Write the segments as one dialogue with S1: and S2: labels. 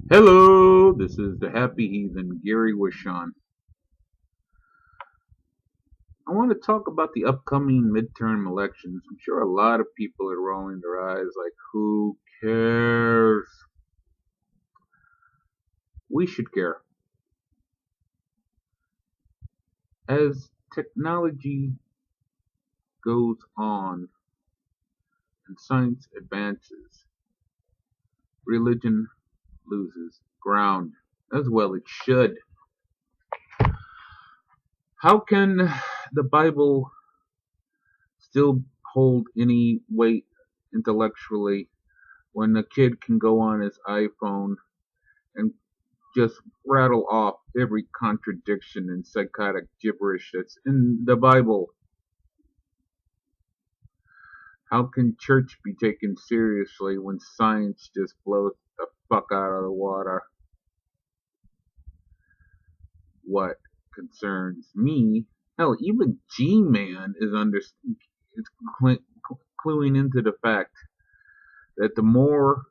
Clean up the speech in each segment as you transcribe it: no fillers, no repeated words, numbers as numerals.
S1: Hello, this is the Happy Heathen, Gary Wishon. I want to talk about the upcoming midterm elections. I'm sure a lot of people are rolling their eyes like, who cares? We should care. As technology goes on and science advances, religion loses ground, as well it should. How can the Bible still hold any weight intellectually when a kid can go on his iPhone and just rattle off every contradiction and psychotic gibberish that's in the Bible? How can church be taken seriously when science just blows the fuck out of the water? What concerns me, hell, even G-Man is cluing into the fact that the more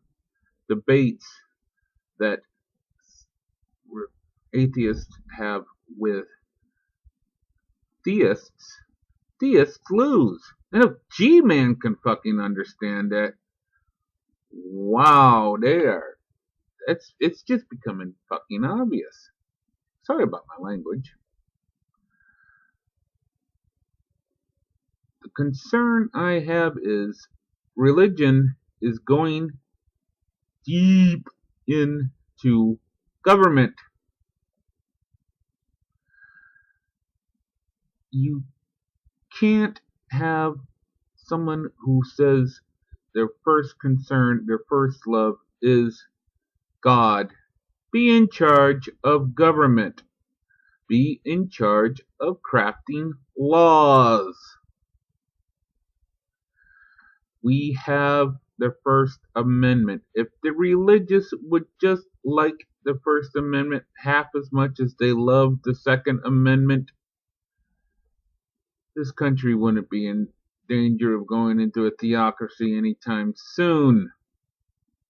S1: debates that atheists have with theists, theists lose. And if G-Man can fucking understand that, wow, it's just becoming fucking obvious. Sorry about my language. The concern I have is religion is going deep into government. You can't have someone who says their first concern, their first love is God. Be in charge of government. Be in charge of crafting laws. We have the First Amendment. If the religious would just like the First Amendment half as much as they love the Second Amendment, this country wouldn't be in danger of going into a theocracy anytime soon.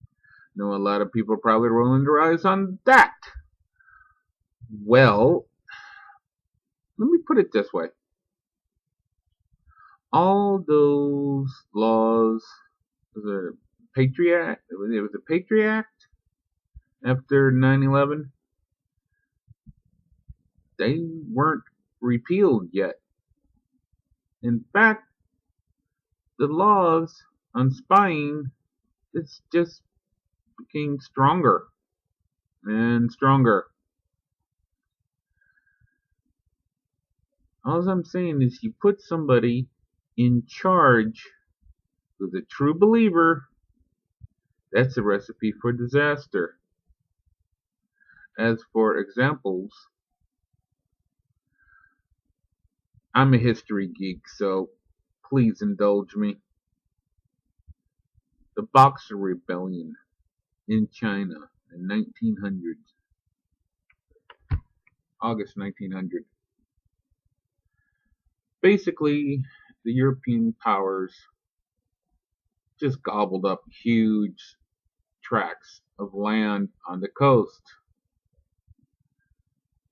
S1: I know a lot of people are probably rolling their eyes on that. Well, let me put it this way. All those laws, was it a Patriot? It was a Patriot Act after 9/11. They weren't repealed yet. In fact, the laws on spying, it's just became stronger and stronger. All I'm saying is you put somebody in charge who's a true believer, that's a recipe for disaster. As for examples, I'm a history geek, so please indulge me. The Boxer Rebellion in China in 1900, August 1900. Basically, the European powers just gobbled up huge tracts of land on the coast.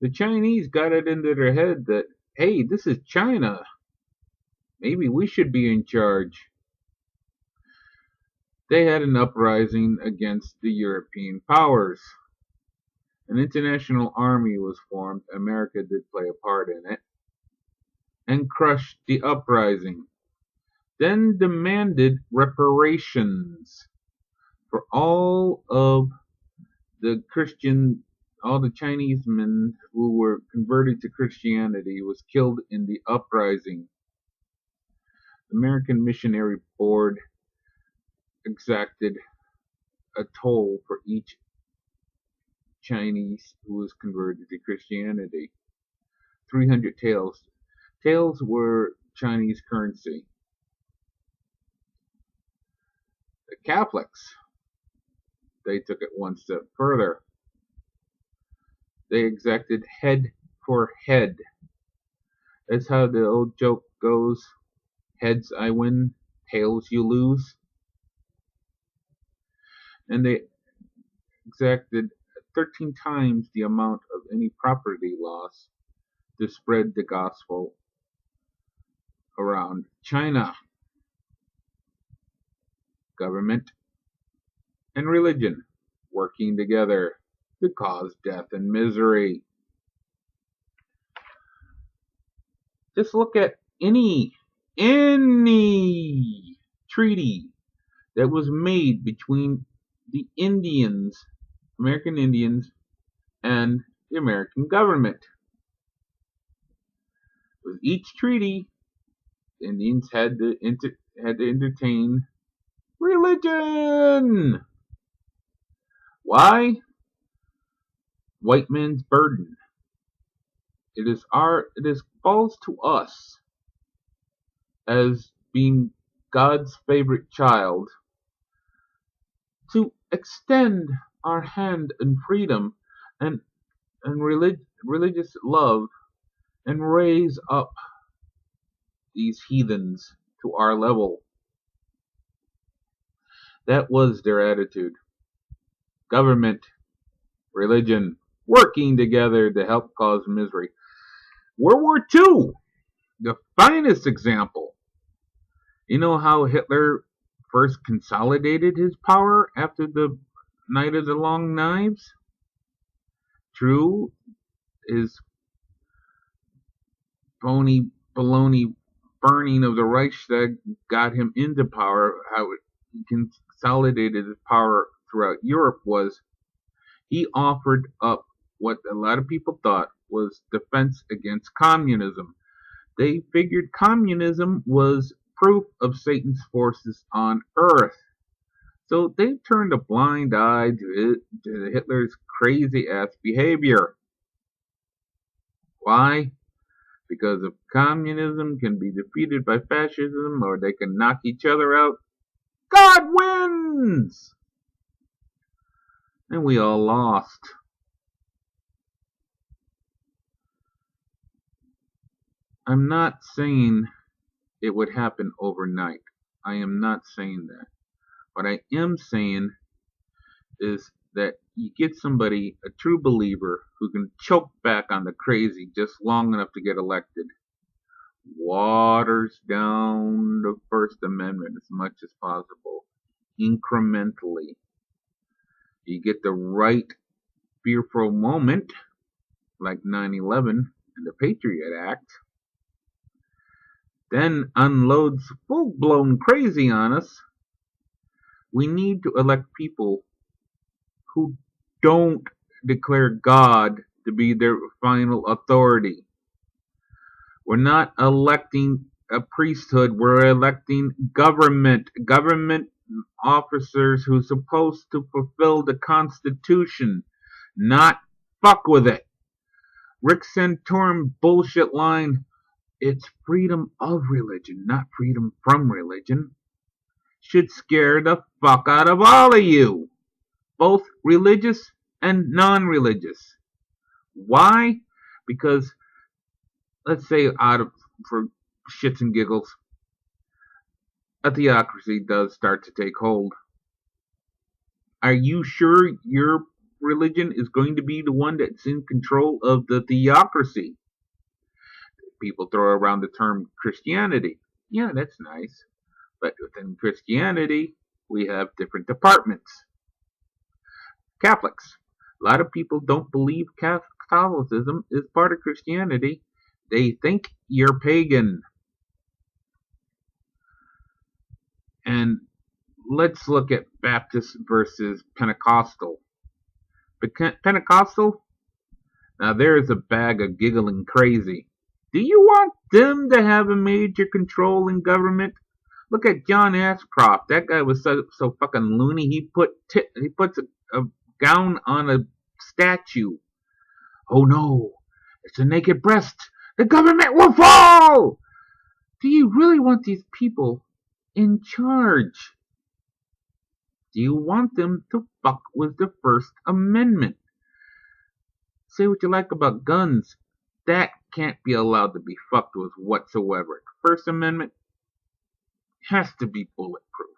S1: The Chinese got it into their head that, hey, this is China. Maybe we should be in charge. They had an uprising against the European powers. An international army was formed, America did play a part in it, and crushed the uprising. Then demanded reparations for all the Chinese men who were converted to Christianity was killed in the uprising. The American Missionary Board exacted a toll for each Chinese who was converted to Christianity. 300 taels. Taels were Chinese currency. The Catholics, they took it one step further. They exacted head for head. That's how the old joke goes. Heads I win, tails you lose. And they exacted 13 times the amount of any property loss to spread the gospel around China. Government and religion working together to cause death and misery. Just look at any treaty that was made between the Indians, American Indians, and the American government. With each treaty, the Indians had to entertain religion. Why? White man's burden. It falls to us as being God's favorite child to extend our hand in freedom and religious love and raise up these heathens to our level. That was their attitude. Government, religion, working together to help cause misery. World War II, the finest example. You know how Hitler first consolidated his power after the Night of the Long Knives? True, his phony baloney burning of the Reichstag got him into power. How he consolidated his power throughout Europe was he offered up what a lot of people thought was defense against communism. They figured communism was proof of Satan's forces on earth. So they turned a blind eye to Hitler's crazy ass behavior. Why? Because if communism can be defeated by fascism or they can knock each other out, God wins! And we all lost. I'm not saying it would happen overnight. I am not saying that. What I am saying is that you get somebody, a true believer, who can choke back on the crazy just long enough to get elected. Waters down the First Amendment as much as possible, incrementally. You get the right fearful moment, like 9/11 and the Patriot Act, then unloads full-blown crazy on us. We need to elect people who don't declare God to be their final authority. We're not electing a priesthood, we're electing government officers who are supposed to fulfill the Constitution, not fuck with it. Rick Santorum bullshit line, it's freedom of religion, not freedom from religion, should scare the fuck out of all of you, both religious and non-religious. Why? Because, let's say, for shits and giggles, a theocracy does start to take hold. Are you sure your religion is going to be the one that's in control of the theocracy? People throw around the term Christianity. Yeah, that's nice. But within Christianity, we have different departments. Catholics. A lot of people don't believe Catholicism is part of Christianity. They think you're pagan. And let's look at Baptist versus Pentecostal. Pentecostal? Now there's a bag of giggling crazy. Do you want them to have a major control in government? Look at John Ashcroft. That guy was so fucking loony. He puts a gown on a statue. Oh no, it's a naked breast. The government will fall! Do you really want these people in charge? Do you want them to fuck with the First Amendment? Say what you like about guns. That can't be allowed to be fucked with whatsoever. The First Amendment has to be bulletproof.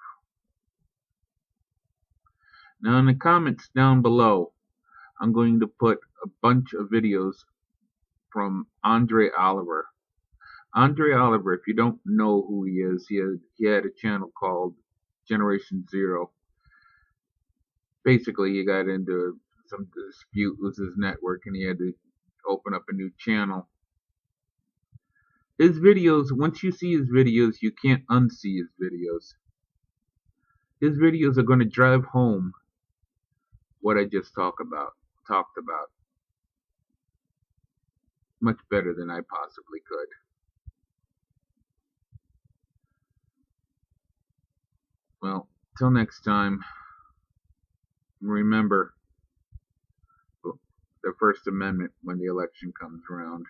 S1: Now in the comments down below, I'm going to put a bunch of videos from Andre Oliver. Andre Oliver, if you don't know who he is, he had a channel called Generation Zero. Basically, he got into some dispute with his network and he had to open up a new channel. His videos, once you see his videos, you can't unsee his videos. His videos are going to drive home what I just talked about much better than I possibly could. Well, till next time, remember the First Amendment when the election comes around.